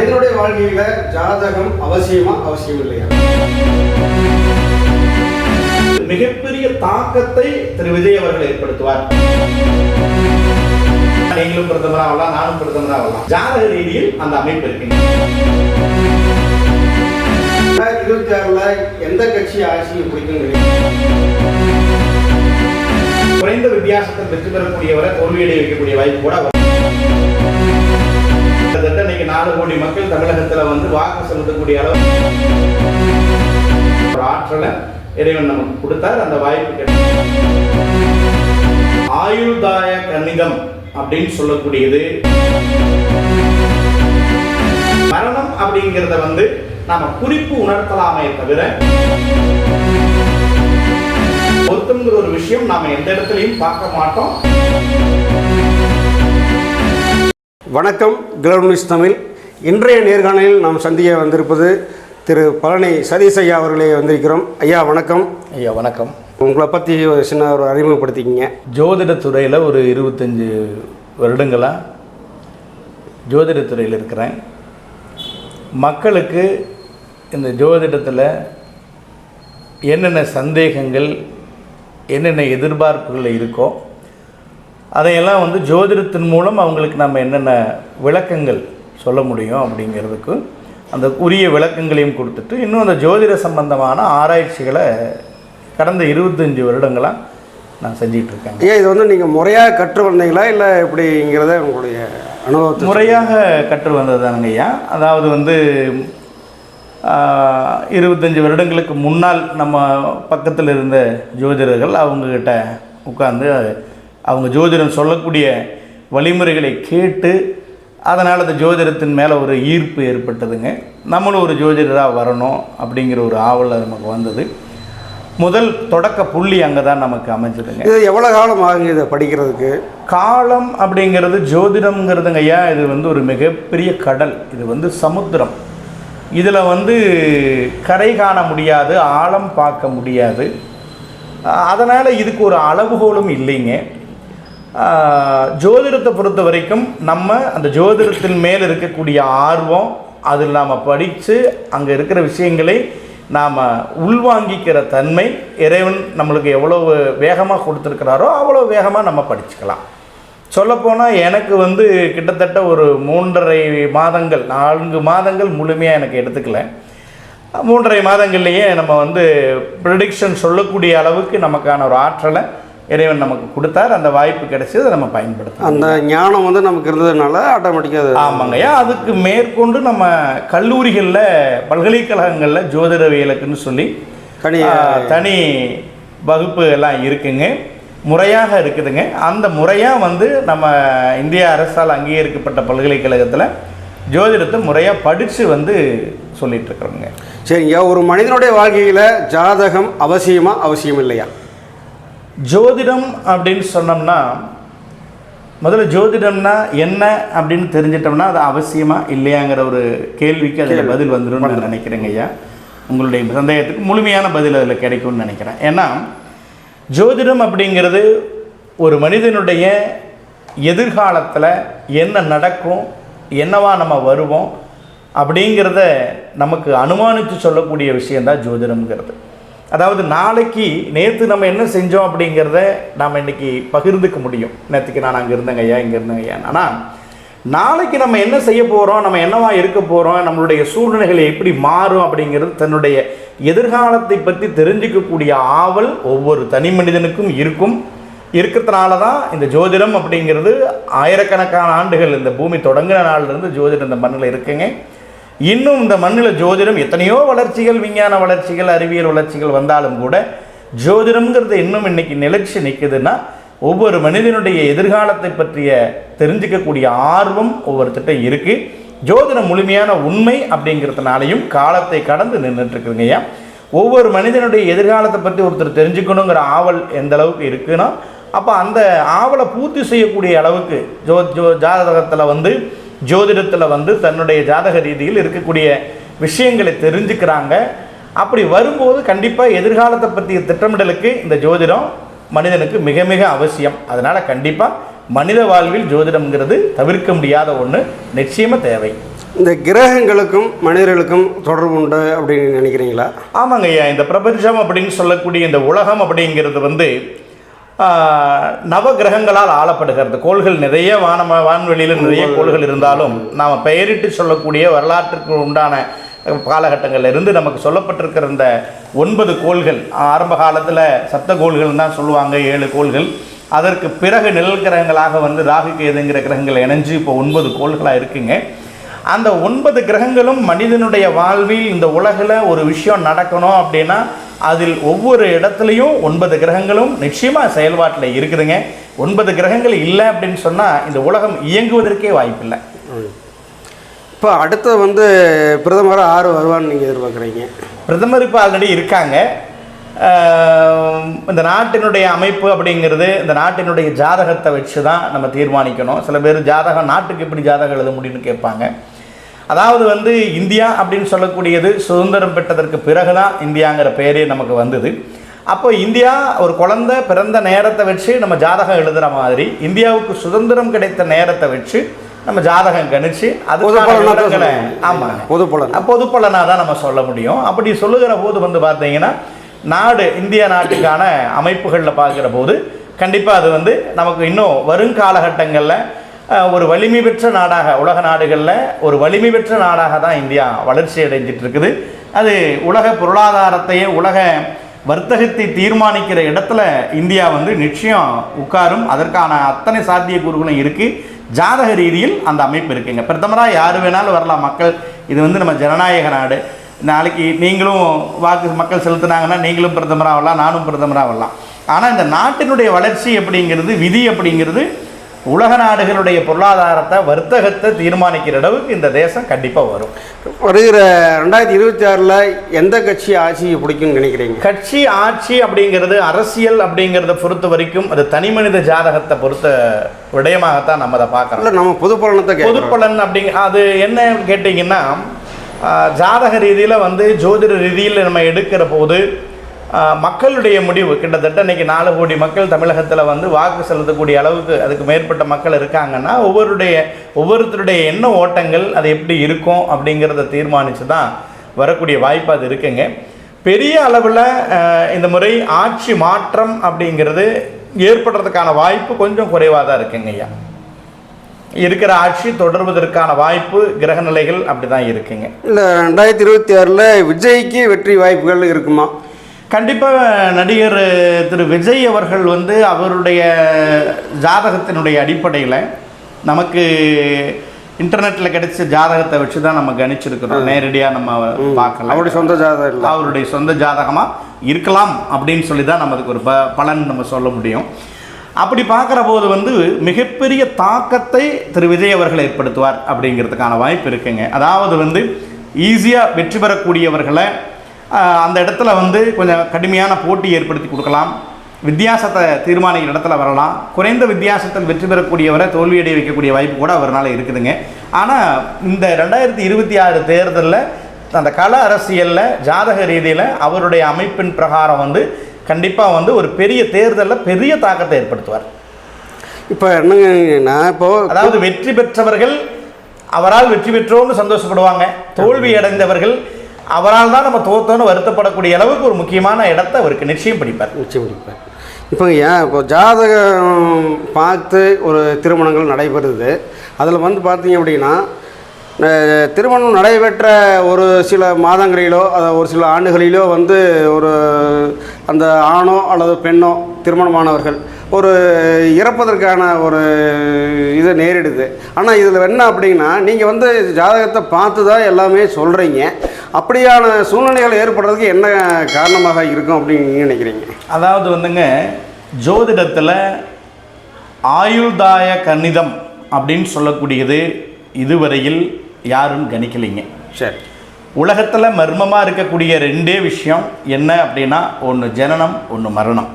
மனிதனுடைய வாழ்க்கையில ஜாதகம் அவசியம் இல்லையா? மிகப்பெரிய தாக்கத்தை திரு விஜய் அவர்கள் ஏற்படுத்துவார். நீங்களும் பிரதமராகலாம், நானும் பிரதமராகலாம். ஜாதக ரீதியில் அந்த அமைப்பு இருக்கு. 2026 எந்த கட்சி ஆட்சியை பிடிக்கும்? குறைந்த வித்தியாசத்தில் வெற்றி பெறக்கூடியவரை தோல்வியடைய வைக்கக்கூடிய வாய்ப்பு கூட இன்னைக்கு 4 கோடி மக்கள் தமிழகத்தில் வாக்கு செலுத்தக்கூடிய அளவு ஒரு ஆற்றலை இறைவன் நமக்கு கொடுத்தார். அந்த வாய்ப்பு கிடைக்கும். ஆயுள்தாய கணிதம் அப்படின்னு சொல்லக்கூடியது மரணம் அப்படிங்கிறத நாம குறிப்பு உணர்த்தலாமே தவிர பொருத்தம்ங்கிற ஒரு விஷயம் நாம எந்த இடத்துலையும் பார்க்க மாட்டோம். வணக்கம், கிளவுட் நியூஸ் தமிழ். இன்றைய நேர்காணலில் நாம் சந்திக்க வந்திருப்பது திரு பழனி சதீஷ் ஐயா அவர்களே வந்திருக்கிறோம். ஐயா வணக்கம். ஐயா வணக்கம். உங்களை பற்றி சின்ன ஒரு அறிமுகப்படுத்திக்கிங்க. ஜோதிடத்துறையில் ஒரு 25 வருடங்களாக ஜோதிடத்துறையில் இருக்கிறேன். மக்களுக்கு இந்த ஜோதிடத்தில் என்னென்ன சந்தேகங்கள், என்னென்ன எதிர்பார்ப்புகள் இருக்கோ அதையெல்லாம் ஜோதிடத்தின் மூலம் அவங்களுக்கு நம்ம என்னென்ன விளக்கங்கள் சொல்ல முடியும் அப்படிங்கிறதுக்கு அந்த உரிய விளக்கங்களையும் கொடுத்துட்டு இன்னும் அந்த ஜோதிட சம்பந்தமான ஆராய்ச்சிகளை கடந்த 25 வருடங்களாக நான் செஞ்சிகிட்ருக்கேன். ஏன் இது நீங்கள் முறையாக கற்று வந்தீங்களா இல்லை எப்படிங்கிறத உங்களுடைய அனுபவத்தை? முறையாக கற்று வந்தது தானுங்க ஐயா. அதாவது 25 வருடங்களுக்கு முன்னால் நம்ம பக்கத்தில் இருந்த ஜோதிடர்கள் அவங்கக்கிட்ட உட்கார்ந்து அவங்க ஜோதிடம் சொல்லக்கூடிய வழிமுறைகளை கேட்டு அதனால் அந்த ஜோதிடத்தின் மேலே ஒரு ஈர்ப்பு ஏற்பட்டதுங்க. நம்மளும் ஒரு ஜோதிடராக வரணும் அப்படிங்கிற ஒரு ஆவல் நமக்கு வந்தது. முதல் தொடக்க புள்ளி அங்கே தான் நமக்கு அமைஞ்சதுங்க. இது எவ்வளோ காலம் ஆகுங்க இதை படிக்கிறதுக்கு? காலம் அப்படிங்கிறது ஜோதிடம்ங்கிறதுங்க ஐயா, இது ஒரு மிகப்பெரிய கடல். இது சமுத்திரம். இதில் கரை காண முடியாது, ஆழம் பார்க்க முடியாது. அதனால் இதுக்கு ஒரு அளவுகோலும் இல்லைங்க. ஜோதிடத்தை பொறுத்த வரைக்கும் நம்ம அந்த ஜோதிடத்தின் மேல் இருக்கக்கூடிய ஆர்வம், அதில் நாம் படித்து அங்கே இருக்கிற விஷயங்களை நாம் உள்வாங்கிக்கிற தன்மை, இறைவன் நம்மளுக்கு எவ்வளோ வேகமாக கொடுத்துருக்கிறாரோ அவ்வளோ வேகமாக நம்ம படிச்சுக்கலாம். சொல்லப்போனால் எனக்கு கிட்டத்தட்ட ஒரு 3.5 மாதங்கள் 4 மாதங்கள் முழுமையாக எனக்கு எடுத்துக்கல. 3.5 மாதங்கள்லேயே நம்ம ப்ரெடிக்ஷன் சொல்லக்கூடிய அளவுக்கு நமக்கான ஒரு ஆற்றலை இறைவன் நமக்கு கொடுத்தார். அந்த வாய்ப்பு கிடைச்சி அதை நம்ம பயன்படுத்தலாம். அந்த ஞானம் நமக்கு இருந்ததுனால ஆட்டோமேட்டிக்காக. ஆமாங்கய்யா. அதுக்கு மேற்கொண்டு நம்ம கல்லூரிகளில், பல்கலைக்கழகங்களில் ஜோதிடவியலுக்குன்னு சொல்லி தனி வகுப்பு எல்லாம் இருக்குங்க. முறையாக இருக்குதுங்க. அந்த முறையாக நம்ம இந்திய அரசால் அங்கீகரிக்கப்பட்ட பல்கலைக்கழகத்தில் ஜோதிடத்தை முறையாக படித்து சொல்லிகிட்ருக்குறோங்க. சரிங்க. ஒரு மனிதனுடைய வாழ்க்கையில் ஜாதகம் அவசியம் இல்லையா? ஜோதிடம் அப்படின்னு சொன்னோம்னா, முதல்ல ஜோதிடம்னா என்ன அப்படின்னு தெரிஞ்சிட்டோம்னா அது அவசியமாக இல்லையாங்கிற ஒரு கேள்விக்கு அதில் பதில் வந்துடும் நான் நினைக்கிறேங்க ஐயா. உங்களுடைய சந்தேகத்துக்கு முழுமையான பதில் அதில் கிடைக்கும்னு நினைக்கிறேன். ஏன்னா ஜோதிடம் அப்படிங்கிறது ஒரு மனிதனுடைய எதிர்காலத்தில் என்ன நடக்கும், என்னவா நம்ம வருவோம் அப்படிங்கிறத நமக்கு அனுமானித்து சொல்லக்கூடிய விஷயந்தான் ஜோதிடம்ங்கிறது. அதாவது நாளைக்கு நேற்று நம்ம என்ன செஞ்சோம் அப்படிங்கிறத நாம் இன்றைக்கி பகிர்ந்துக்க முடியும். நேற்றுக்கு நான் அங்கே இருந்தேங்க ஐயா, இங்கே இருந்தேங்க ஐயா. ஆனால் நாளைக்கு நம்ம என்ன செய்ய போகிறோம், நம்ம என்னவா இருக்க போகிறோம், நம்மளுடைய சூழ்நிலைகள் எப்படி மாறும் அப்படிங்கிறது தன்னுடைய எதிர்காலத்தை பற்றி தெரிஞ்சிக்கக்கூடிய ஆவல் ஒவ்வொரு தனி மனிதனுக்கும் இருக்கிறதுனால தான் இந்த ஜோதிடம் அப்படிங்கிறது ஆயிரக்கணக்கான ஆண்டுகள், இந்த பூமி தொடங்கின நாளிலிருந்து ஜோதிடம் இந்த மண்ணில் இருக்குங்க. இன்னும் இந்த மண்ணில் ஜோதிடம் எத்தனையோ வளர்ச்சிகள், விஞ்ஞான வளர்ச்சிகள், அறிவியல் வளர்ச்சிகள் வந்தாலும் கூட ஜோதிடம்ங்கிறது இன்னும் இன்னைக்கு நிலைச்சு நிற்குதுன்னா ஒவ்வொரு மனிதனுடைய எதிர்காலத்தை பற்றிய தெரிஞ்சிக்கக்கூடிய ஆர்வம் ஒவ்வொருத்திட்ட இருக்குது. ஜோதிடம் முழுமையான உண்மை அப்படிங்கிறதுனாலையும் காலத்தை கடந்து நின்றுட்டுருக்குதுங்கய்யா. ஒவ்வொரு மனிதனுடைய எதிர்காலத்தை பற்றி ஒருத்தர் தெரிஞ்சுக்கணுங்கிற ஆவல் எந்த அளவுக்கு இருக்குன்னா, அப்போ அந்த ஆவலை பூர்த்தி செய்யக்கூடிய அளவுக்கு ஜாதகத்தில் ஜோதிடத்தில் தன்னுடைய ஜாதக ரீதியில் இருக்கக்கூடிய விஷயங்களை தெரிஞ்சுக்கிறாங்க. அப்படி வரும்போது கண்டிப்பாக எதிர்காலத்தை பற்றிய திட்டமிடலுக்கு இந்த ஜோதிடம் மனிதனுக்கு மிக மிக அவசியம். அதனால் கண்டிப்பாக மனித வாழ்வில் ஜோதிடம்ங்கிறது தவிர்க்க முடியாத ஒன்று, நிச்சயமாக தேவை. இந்த கிரகங்களுக்கும் மனிதர்களுக்கும் தொடர்பு உண்டு அப்படின்னு நினைக்கிறீங்களா? ஆமாங்க ஐயா. இந்த பிரபஞ்சம் அப்படின்னு சொல்லக்கூடிய இந்த உலகம் அப்படிங்கிறது வந்து நவ கிரகங்களால் ஆளப்படுகிறது. கோள்கள் நிறைய வான்வெளியில் நிறைய கோள்கள் இருந்தாலும் நாம் பெயரிட்டு சொல்லக்கூடிய வரலாற்றுக்கு உண்டான காலகட்டங்களில் இருந்து நமக்கு சொல்லப்பட்டிருக்கிற இந்த 9 கோள்கள், ஆரம்ப காலத்தில் சப்த கோள்கள் தான் சொல்லுவாங்க, 7 கோள்கள். அதற்கு பிறகு நிழல் கிரகங்களாக வந்து ராகு கேதுங்கிற கிரகங்கள் இணைஞ்சு இப்போ 9 கோள்களாக இருக்குங்க. அந்த 9 கிரகங்களும் மனிதனுடைய வாழ்வில் இந்த உலகில் ஒரு விஷயம் நடக்கணும் அப்படின்னா அதில் ஒவ்வொரு இடத்துலையும் 9 கிரகங்களும் நிச்சயமாக செயல்பாட்டில் இருக்குதுங்க. 9 கிரகங்கள் இல்லை அப்படின்னு சொன்னால் இந்த உலகம் இயங்குவதற்கே வாய்ப்பில்லை. இப்போ அடுத்து வந்து பிரதமர் 6 வருவான்னு நீங்கள் எதிர்பார்க்குறீங்க? பிரதமர் இப்போ ஆல்ரெடி இருக்காங்க. இந்த நாட்டினுடைய அமைப்பு அப்படிங்கிறது இந்த நாட்டினுடைய ஜாதகத்தை வச்சு தான் நம்ம தீர்மானிக்கணும். சில பேர் ஜாதகம் நாட்டுக்கு எப்படி ஜாதகம் எழுத முடியும்னு கேட்பாங்க. அதாவது வந்து இந்தியா அப்படின்னு சொல்லக்கூடியது சுதந்திரம் பெற்றதற்கு பிறகு தான் இந்தியாங்கிற பேரே நமக்கு வந்தது. அப்போ இந்தியா ஒரு குழந்தை பிறந்த நேரத்தை வச்சு நம்ம ஜாதகம் எழுதுகிற மாதிரி இந்தியாவுக்கு சுதந்திரம் கிடைத்த நேரத்தை வச்சு நம்ம ஜாதகம் கணிச்சு அதுக்கான ஆமாங்க பொது பலனாக தான் நம்ம சொல்ல முடியும். அப்படி சொல்லுகிற போது வந்து பார்த்தீங்கன்னா நாடு இந்திய நாட்டுக்கான அமைப்புகளில் பார்க்குற போது கண்டிப்பாக அது வந்து நமக்கு இன்னும் வருங்காலகட்டங்களில் ஒரு வலிமை பெற்ற நாடாக, உலக நாடுகளில் ஒரு வலிமை பெற்ற நாடாக தான் இந்தியா வளர்ச்சி அடைஞ்சிட்டு இருக்குது. அது உலக பொருளாதாரத்தையே உலக வர்த்தகத்தை தீர்மானிக்கிற இடத்துல இந்தியா வந்து நிச்சயம் உட்காரும். அதற்கான அத்தனை சாத்தியக்கூறுகளும் இருக்குது. ஜாதக ரீதியில் அந்த அமைப்பு இருக்குங்க. பிரதமராக யார் வேணாலும் வரலாம். மக்கள் இது வந்து நம்ம ஜனநாயக நாடு. நாளைக்கு நீங்களும் வாக்கு மக்கள் செலுத்தினாங்கன்னா நீங்களும் பிரதமராக வரலாம், நானும் பிரதமராக வரலாம். ஆனால் இந்த நாட்டினுடைய வளர்ச்சி அப்படிங்கிறது, விதி அப்படிங்கிறது உலக நாடுகளுடைய பொருளாதாரத்தை வர்த்தகத்தை தீர்மானிக்கிற அளவுக்கு இந்த தேசம் கண்டிப்பாக வரும். வருகிற 2026 எந்த கட்சி ஆட்சி பிடிக்கும்னு நினைக்கிறீங்க? கட்சி ஆட்சி அப்படிங்கிறது அரசியல் அப்படிங்கிறத பொறுத்த வரைக்கும் அது தனி மனித ஜாதகத்தை பொறுத்த விடயமாகத்தான் நம்ம அதை பார்க்கறோம். நம்ம பொது பலன் அப்படிங்க அது என்ன கேட்டிங்கன்னா ஜாதக ரீதியில் வந்து ஜோதிட ரீதியில் நம்ம எடுக்கிற போது மக்களுடைய முடிவு கிட்டத்தட்ட இன்றைக்கி 4 கோடி மக்கள் தமிழகத்தில் வந்து வாக்கு செலுத்தக்கூடிய அளவுக்கு அதுக்கு மேற்பட்ட மக்கள் இருக்காங்கன்னா ஒவ்வொருத்தருடைய எண்ண ஓட்டங்கள் அது எப்படி இருக்கும் அப்படிங்கிறத தீர்மானித்து தான் வரக்கூடிய வாய்ப்பு அது இருக்குங்க. பெரிய அளவில் இந்த முறை ஆட்சி மாற்றம் அப்படிங்கிறது ஏற்படுறதுக்கான வாய்ப்பு கொஞ்சம் குறைவாக தான் இருக்குங்க ஐயா. இருக்கிற ஆட்சி தொடர்வதற்கான வாய்ப்பு கிரக நிலைகள் அப்படி தான் இருக்குங்க. இல்லை 2026 விஜய்க்கு வெற்றி வாய்ப்புகள் இருக்குமா? கண்டிப்பாக நடிகர் திரு விஜய் அவர்கள் வந்து அவருடைய ஜாதகத்தினுடைய அடிப்படையில் நமக்கு இன்டர்நெட்டில் கிடைச்ச ஜாதகத்தை வச்சு தான் நம்ம கணிச்சிருக்கிறோம். நேரடியாக நம்ம பார்க்கலாம். அவருடைய சொந்த ஜாதகமாக இருக்கலாம் அப்படின்னு சொல்லி தான் நம்ம அதுக்கு ஒரு பலன் நம்ம சொல்ல முடியும். அப்படி பார்க்குற போது வந்து மிகப்பெரிய தாக்கத்தை திரு விஜய் அவர்கள் ஏற்படுத்துவார் அப்படிங்கிறதுக்கான வாய்ப்பு இருக்குங்க. அதாவது வந்து ஈஸியாக வெற்றி பெறக்கூடியவர்களை அந்த இடத்துல வந்து கொஞ்சம் கடுமையான போட்டி ஏற்படுத்தி கொடுக்கலாம். வித்தியாசத்தை தீர்மானிக்கிற இடத்துல வரலாம். குறைந்த வித்தியாசத்தில் வெற்றி பெறக்கூடியவரை தோல்வியடைய வைக்கக்கூடிய வாய்ப்பு கூட அவரால் இருக்குதுங்க. ஆனால் இந்த 2026 தேர்தலில் அந்த கள அரசியலில் ஜாதக ரீதியில் அவருடைய அமைப்பின் பிரகாரம் வந்து கண்டிப்பாக வந்து ஒரு பெரிய தேர்தலில் பெரிய தாக்கத்தை ஏற்படுத்துவார். இப்போ என்னங்கன்னா அதாவது வெற்றி பெற்றவர்கள் அவரால் வெற்றி பெற்றோன்னு சந்தோஷப்படுவாங்க. தோல்வி அடைந்தவர்கள் அவரால் தான் நம்ம தோத்தோன்னு வருத்தப்படக்கூடிய அளவுக்கு ஒரு முக்கியமான இடத்தை அவருக்கு நிச்சயம் பிடிப்பார். இப்போ இப்போ ஜாதகம் பார்த்து ஒரு திருமணங்கள் நடைபெறுது. அதில் வந்து பார்த்தீங்க அப்படின்னா திருமணம் நடைபெற்ற ஒரு சில மாதங்களிலோ ஒரு சில ஆண்டுகளிலோ வந்து ஒரு அந்த ஆணோ அல்லது பெண்ணோ திருமணமானவர்கள் ஒரு இறப்பதற்கான ஒரு இது நேரிடுது. ஆனால் இதில் என்ன அப்படின்னா நீங்கள் வந்து ஜாதகத்தை பார்த்து தான் எல்லாமே சொல்கிறீங்க. அப்படியான சூழ்நிலைகள் ஏற்படுறதுக்கு என்ன காரணமாக இருக்கும் அப்படின்னு நீங்கள் நினைக்கிறீங்க? அதாவது வந்துங்க ஜோதிடத்தில் ஆயுள்தாய கணிதம் அப்படின்னு சொல்லக்கூடியது இதுவரையில் யாரும் கணிக்கலைங்க. சரி. உலகத்தில் மர்மமாக இருக்கக்கூடிய 2 விஷயம் என்ன அப்படின்னா ஒன்று ஜனனம், ஒன்று மரணம்.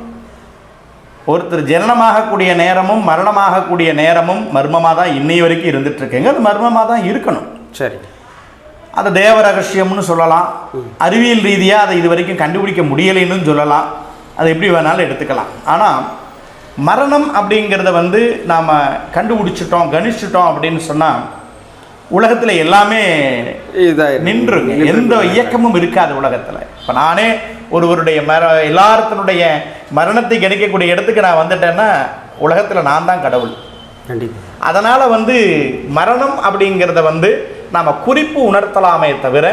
ஒருத்தர் ஜனனமாகக்கூடிய நேரமும் மரணமாகக்கூடிய நேரமும் மர்மமாக தான் இன்னைய வரைக்கும் இருந்துகிட்ருக்குங்க. அது மர்மமாக தான் இருக்கணும். சரி. அதை தேவ ரகசியம்னு சொல்லலாம். அறிவியல் ரீதியாக அதை இது வரைக்கும் கண்டுபிடிக்க முடியலைன்னு சொல்லலாம். அதை எப்படி வேணாலும் எடுத்துக்கலாம். ஆனால் மரணம் அப்படிங்கிறத வந்து நாம் கண்டுபிடிச்சிட்டோம், கணிச்சிட்டோம் அப்படின்னு சொன்னால் உலகத்தில் எல்லாமே இதாக நின்றுங்க. எந்த இயக்கமும் இருக்காது உலகத்தில். இப்போ நானே ஒருவருடைய எல்லாத்தினுடைய மரணத்தை கணிக்கக்கூடிய இடத்துக்கு நான் வந்துட்டேன்னா உலகத்தில் நான் தான் கடவுள். கண்டிப்பாக. அதனால் மரணம் அப்படிங்கிறத நாம் குறிப்பு உணர்த்தலாமே தவிர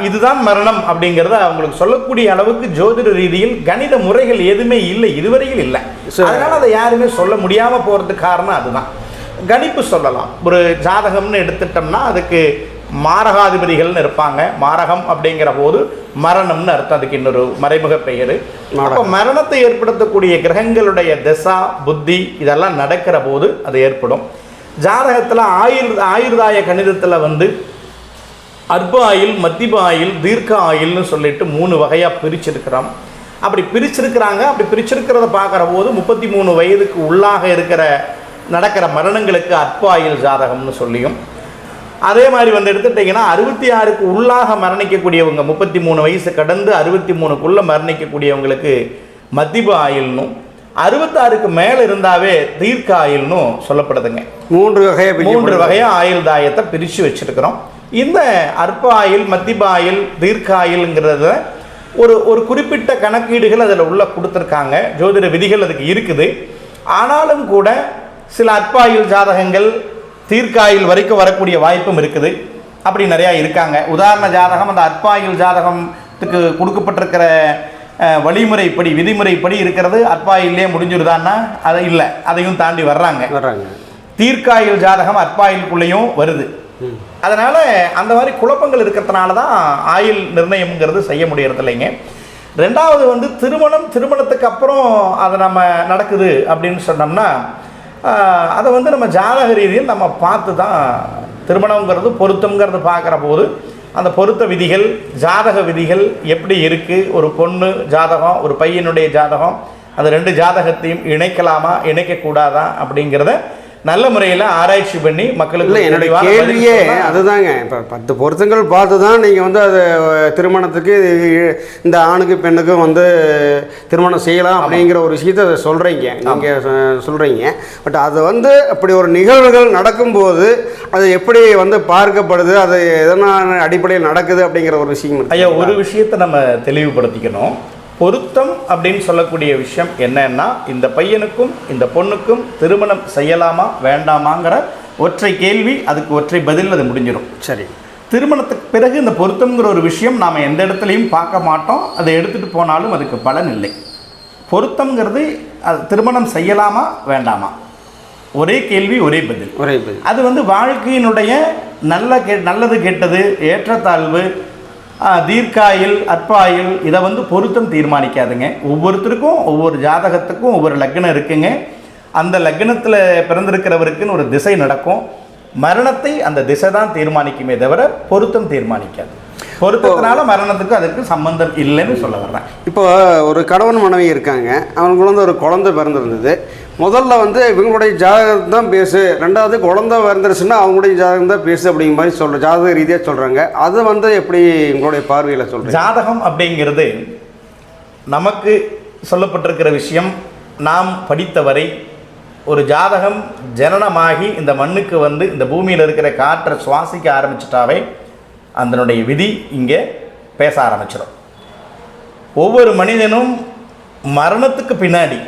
இதுதான் மரணம் அப்படிங்கிறத அவங்களுக்கு சொல்லக்கூடிய அளவுக்கு ஜோதிட ரீதியில் கணித முறைகள் எதுவுமே இல்லை, இதுவரையில் இல்லை. அதனால் அதை யாருமே சொல்ல முடியாமல் போகிறதுக்கு காரணம் அதுதான். கணிப்பு சொல்லலாம். ஒரு ஜாதகம்னு எடுத்துட்டோம்னா அதுக்கு மாரகாதிபதிகள்னு இருப்பாங்க. மாரகம் அப்படிங்கிற போது மரணம்னு அர்த்தம். அதுக்கு இன்னொரு மறைமுக பெயர். அப்போ மரணத்தை ஏற்படுத்தக்கூடிய கிரகங்களுடைய திசா புத்தி இதெல்லாம் நடக்கிற போது அது ஏற்படும். ஜாதகத்தில் ஆயுர்தாய கணிதத்தில் அற்ப ஆயுள், மத்திய ஆயுள், தீர்க்க ஆயுள்னு சொல்லிட்டு 3 வகையாக பிரிச்சிருக்கிறோம். அப்படி பிரிச்சிருக்கிறாங்க. அப்படி பிரிச்சிருக்கிறத பார்க்குற போது 33 வயதுக்கு உள்ளாக நடக்கிற மரணங்களுக்கு அற்ப ஆயுள் ஜாதகம்னு சொல்லியும், அதே மாதிரி எடுத்துட்டிங்கன்னா 66க்கு உள்ளாக மரணிக்கக்கூடியவங்க 33 வயசு கடந்து 63க்குள்ளே மரணிக்கக்கூடியவங்களுக்கு மத்திய ஆயுள்னும், 66க்கு மேலே இருந்தாவே தீர்க்க ஆயுள்னும் சொல்லப்படுதுங்க. 3 வகையாக ஆயுள் தாயத்தை பிரித்து வச்சுருக்கிறோம். இந்த அற்ப ஆயுள், மத்திய ஆயுள், தீர்க்க ஆயுள்ங்கிறத ஒரு குறிப்பிட்ட கணக்கீடுகள் அதில் உள்ள கொடுத்துருக்காங்க. ஜோதிட விதிகள் அதுக்கு இருக்குது. ஆனாலும் கூட சில அற்ப ஆயுள் ஜாதகங்கள் தீர்க்க ஆயுள் வரைக்கும் வரக்கூடிய வாய்ப்பும் இருக்குது. அப்படி நிறையா இருக்காங்க. உதாரண ஜாதகம், அந்த அற்ப ஆயுள் ஜாதகத்துக்கு கொடுக்கப்பட்டிருக்கிற வழிமுறைப்படி விதிமுறைப்படி இருக்கிறது அற்ப ஆயுள்லேயே முடிஞ்சிருதான்னா அது இல்லை, அதையும் தாண்டி வர்றாங்க. தீர்க்க ஆயுள் ஜாதகம் அற்ப ஆயுளுக்குள்ளேயும் வருது. அதனால் அந்த மாதிரி குழப்பங்கள் இருக்கிறதுனால தான் ஆயுள் நிர்ணயம்ங்கிறது செய்ய முடியறது இல்லைங்க. ரெண்டாவது திருமணத்துக்கு அப்புறம் அதை நம்ம நடக்குது அப்படின்னு சொன்னோம்னா அதை நம்ம ஜாதக ரீதியில் நம்ம பார்த்து தான் திருமணங்கிறது பொருத்தங்கிறது பார்க்குற போது அந்த பொருத்த விதிகள், ஜாதக விதிகள் எப்படி இருக்குது, ஒரு பொண்ணு ஜாதகம் ஒரு பையனுடைய ஜாதகம், அது 2 ஜாதகத்தையும் இணைக்கலாமா இணைக்கக்கூடாதா அப்படிங்கிறத நல்ல முறையில் ஆராய்ச்சி பண்ணி மக்களுக்கு. என்னுடைய கேள்வியே அதுதாங்க. இப்போ 10 பொருத்தங்கள் பார்த்து தான் நீங்கள் அது திருமணத்துக்கு இந்த ஆணுக்கு பெண்ணுக்கும் திருமணம் செய்யலாம் அப்படிங்கிற ஒரு விஷயத்தை சொல்கிறீங்க, நீங்கள் சொல்கிறீங்க. பட் அது அப்படி ஒரு நிகழ்வுகள் நடக்கும்போது அது எப்படி பார்க்கப்படுது, அது எதனால் அடிப்படையில் நடக்குது அப்படிங்கிற ஒரு விஷயம். ஐயா, ஒரு விஷயத்தை நம்ம தெளிவுபடுத்திக்கணும். பொருத்தம் அப்படின்னு சொல்லக்கூடிய விஷயம் என்னன்னா, இந்த பையனுக்கும் இந்த பொண்ணுக்கும் திருமணம் செய்யலாமா வேண்டாமாங்கிற ஒற்றை கேள்வி, அதுக்கு ஒற்றை பதில், அது முடிஞ்சிடும். சரி. திருமணத்துக்கு பிறகு இந்த பொருத்தம்ங்கிற ஒரு விஷயம் நாம் எந்த இடத்துலையும் பார்க்க மாட்டோம். அதை எடுத்துகிட்டு போனாலும் அதுக்கு பலன் இல்லை. பொருத்தம்ங்கிறது அது திருமணம் செய்யலாமா வேண்டாமா, ஒரே கேள்வி ஒரே பதில். அது வாழ்க்கையினுடைய நல்லது கெட்டது, ஏற்றத்தாழ்வு, தீர்க்காயுள், அற்பாயுள் இதை பொருத்தம் தீர்மானிக்காதுங்க. ஒவ்வொருத்தருக்கும் ஒவ்வொரு ஜாதகத்துக்கும் ஒவ்வொரு லக்னம் இருக்குங்க. அந்த லக்னத்தில் பிறந்திருக்கிறவருக்குன்னு ஒரு திசை நடக்கும். மரணத்தை அந்த திசை தான் தீர்மானிக்குமே தவிர பொருத்தம் தீர்மானிக்காது. பொருத்தத்தினால மரணத்துக்கு அதுக்கு சம்பந்தம் இல்லைன்னு சொல்ல வர்றேன். இப்போ ஒரு கணவன் மனைவி இருக்காங்க, அவங்களுக்கு ஒரு குழந்தை பிறந்திருந்தது. முதல்ல இவங்களுடைய ஜாதகம் தான் பேசு, ரெண்டாவது குழந்தை பிறந்துருச்சுன்னா அவங்களுடைய ஜாதகம் தான் பேசு அப்படிங்கிற மாதிரி சொல்கிறேன், ஜாதக ரீதியாக சொல்கிறாங்க. அது எப்படி உங்களுடைய பார்வையில் சொல்கிறேன்? ஜாதகம் அப்படிங்கிறது நமக்கு சொல்லப்பட்டிருக்கிற விஷயம். நாம் படித்தவரை ஒரு ஜாதகம் ஜனனமாகி இந்த மண்ணுக்கு இந்த பூமியில் இருக்கிற காற்றை சுவாசிக்க ஆரம்பிச்சிட்டாவே அதனுடைய விதி இங்கே பேச ஆரம்பிச்சிடும். ஒவ்வொரு மனிதனும் மரணத்துக்கு பின்னாடி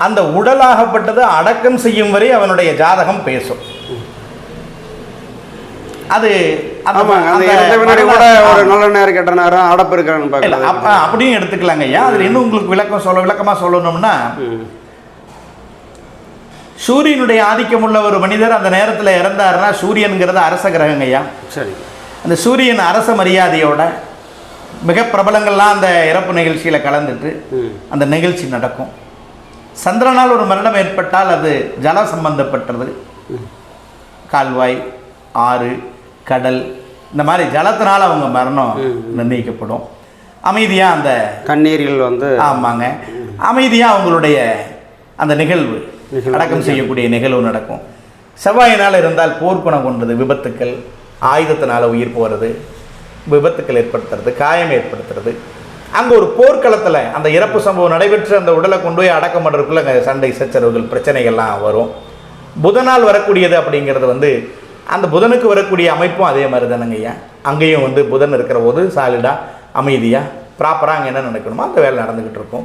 அந்த உடலாகப்பட்டது அடக்கம் செய்யும் வரை அவனுடைய ஜாதகம் பேசும். அது அப்படியும் எடுத்துக்கலாங்க ஐயா. அதுல இன்னும் உங்களுக்கு விளக்கமா சொல்லணும்னா, சூரியனுடைய ஆதிக்கம் உள்ள ஒரு மனிதர் அந்த நேரத்தில் இறந்தாருன்னா, சூரியனுங்கிறது அரச கிரகங்க ஐயா. சரி. அந்த சூரியன் அரச மரியாதையோட மிக பிரபலங்கள்லாம் அந்த இறப்பு நிகழ்ச்சியில் கலந்துட்டு அந்த நிகழ்ச்சி நடக்கும். சந்திரனால் ஒரு மரணம் ஏற்பட்டால் அது ஜல சம்பந்தப்பட்டது. கால்வாய், ஆறு, கடல், இந்த மாதிரி ஜலத்தினால் அவங்க மரணம் நிர்ணயிக்கப்படும். அமைதியாக அந்த தண்ணீரில் ஆமாங்க, அமைதியாக அவங்களுடைய அந்த நிகழ்வு அடக்கம் செய்யக்கூடிய நிகழ்வு நடக்கும். செவ்வாயினால் இருந்தால் போர்க்குணம் கொண்டது, விபத்துக்கள், ஆயுதத்தினால் உயிர் போகிறது, விபத்துக்கள் ஏற்படுத்துறது, காயம் ஏற்படுத்துறது. அங்கே ஒரு போர்க்களத்தில் அந்த இறப்பு சம்பவம் நடைபெற்று அந்த உடலை கொண்டு போய் அடக்கம் பண்ணுறதுக்குள்ள அங்கே சண்டை சச்சரவுகள் பிரச்சனைகள்லாம் வரும். புதனால் வரக்கூடியது அப்படிங்கிறது வந்து அந்த புதனுக்கு வரக்கூடிய அமைப்பும் அதே மாதிரி தானங்க ஐயா. அங்கேயும் வந்து புதன் இருக்கிற போது சாலிடாக அமைதியாக ப்ராப்பராக அங்கே என்ன நடக்கணுமோ அந்த வேலை நடந்துக்கிட்டு இருக்கும்.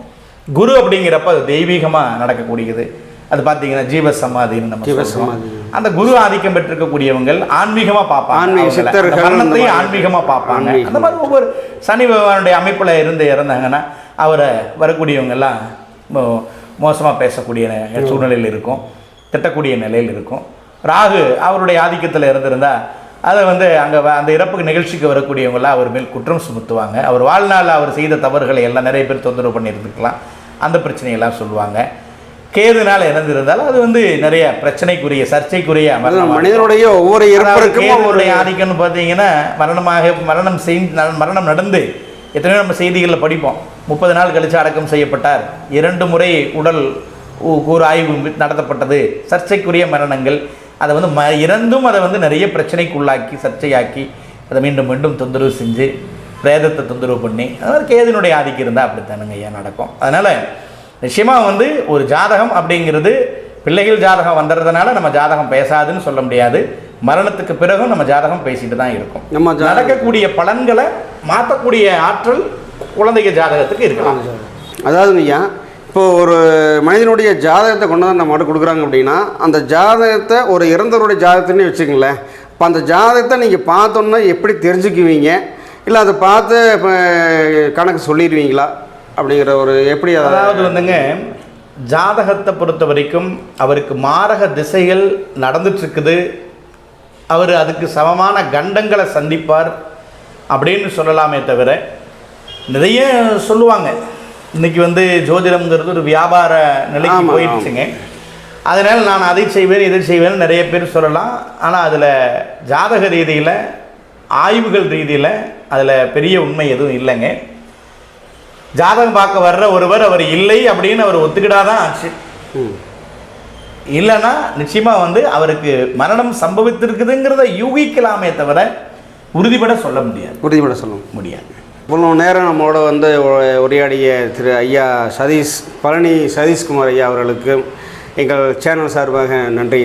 குரு அப்படிங்கிறப்ப அது தெய்வீகமாக நடக்கக்கூடியது. அது பார்த்தீங்கன்னா ஜீவசமாதின்னு நம்ம சொல்றோம். அந்த குரு ஆதிக்கம் பெற்றிருக்கக்கூடியவங்கள் ஆன்மீகமாக பார்ப்பாங்க, மரணத்தையும் ஆன்மீகமாக பார்ப்பாங்க. அந்த மாதிரி ஒவ்வொரு சனி பகவானுடைய அமைப்பில் இறந்தாங்கன்னா அவரை வரக்கூடியவங்கெல்லாம் மோசமாக பேசக்கூடிய சூழ்நிலையில் இருக்கும், திட்டக்கூடிய நிலையில் இருக்கும். ராகு அவருடைய ஆதிக்கத்தில் இருந்திருந்தால் அதை வந்து அங்கே அந்த இறப்புக்கு நிகழ்ச்சிக்கு வரக்கூடியவங்களாம் அவர் மேல் குற்றம் சுமத்துவாங்க. அவர் வாழ்நாளில் அவர் செய்த தவறுகளை எல்லாம் நிறைய பேர் தொந்தரவு பண்ணியிருந்துக்கலாம், அந்த பிரச்சனையெல்லாம் சொல்லுவாங்க. கேதுனால் இறந்திருந்தாலும் அது வந்து நிறைய பிரச்சனைக்குரிய சர்ச்சைக்குரிய மனிதனுடைய ஒவ்வொரு கேதுடைய ஆதிக்கம்னு பார்த்தீங்கன்னா மரணம் நடந்து எத்தனையோ நம்ம செய்திகளில் படிப்போம். 30 நாள் கழித்து அடக்கம் செய்யப்பட்டார், 2 முறை உடல் கூறு ஆய்வு நடத்தப்பட்டது, சர்ச்சைக்குரிய மரணங்கள். அதை வந்து இறந்தும் அதை வந்து நிறைய பிரச்சனைக்குள்ளாக்கி சர்ச்சையாக்கி அதை மீண்டும் மீண்டும் தொந்தரவு செஞ்சு பிரேதத்தை தொந்தரவு பண்ணி, அதாவது கேதுனுடைய ஆதிக்கம் இருந்தால் அப்படித்தானுங்க ஐயா நடக்கும். அதனால் நிச்சயமாக வந்து ஒரு ஜாதகம் அப்படிங்கிறது பிள்ளைகள் ஜாதகம் வந்துடுறதுனால நம்ம ஜாதகம் பேசாதுன்னு சொல்ல முடியாது. மரணத்துக்கு பிறகும் நம்ம ஜாதகம் பேசிட்டு தான் இருக்கும். நம்ம நடக்கக்கூடிய பலன்களை மாற்றக்கூடிய ஆற்றல் குழந்தைங்க ஜாதகத்துக்கு இருக்கலாம். அதாவது ஐயா, இப்போது ஒரு மனிதனுடைய ஜாதகத்தை கொண்டு வந்து நம்ம கொடுக்குறாங்க அப்படின்னா அந்த ஜாதகத்தை ஒரு இறந்தவருடைய ஜாதகத்துன்னு வச்சுக்கங்களேன். இப்போ அந்த ஜாதகத்தை நீங்கள் பார்த்தோன்னா எப்படி தெரிஞ்சுக்குவீங்க, இல்லை அதை பார்த்து இப்போ கணக்கு சொல்லிடுவீங்களா அப்படிங்கிற ஒரு எப்படி? அதாவது வந்துங்க, ஜாதகத்தை பொறுத்த வரைக்கும் அவருக்கு மாரக திசைகள் நடந்துட்டுருக்குது, அவர் அதுக்கு சமமான கண்டங்களை சந்திப்பார் அப்படின்னு சொல்லலாமே தவிர நிறைய சொல்லுவாங்க. இன்றைக்கி வந்து ஜோதிடம்ங்கிறது ஒரு வியாபார நிலைக்கு போயிடுச்சுங்க. அதனால் நான் அதை செய்வேன் இதை செய்வேன்னு நிறைய பேர் சொல்லலாம். ஆனால் அதில் ஜாதக ரீதியில் ஆய்வுகள் ரீதியில் அதில் பெரிய உண்மை எதுவும் இல்லைங்க. ஜாதகம் பார்க்க வர்ற ஒருவர் அவர் இல்லை அப்படின்னு அவர் ஒத்துக்கிட்டாதான் ஆச்சு. இல்லைன்னா நிச்சயமாக வந்து அவருக்கு மரணம் சம்பவித்திருக்குதுங்கிறத யூகிக்கலாமே தவிர உறுதிபட சொல்ல முடியாது. இவ்வளோ நேரம் நம்மளோட வந்து உரையாடிய திரு ஐயா பழனி சதீஷ்குமார் ஐயா அவர்களுக்கு எங்கள் சேனல் சார்பாக நன்றி.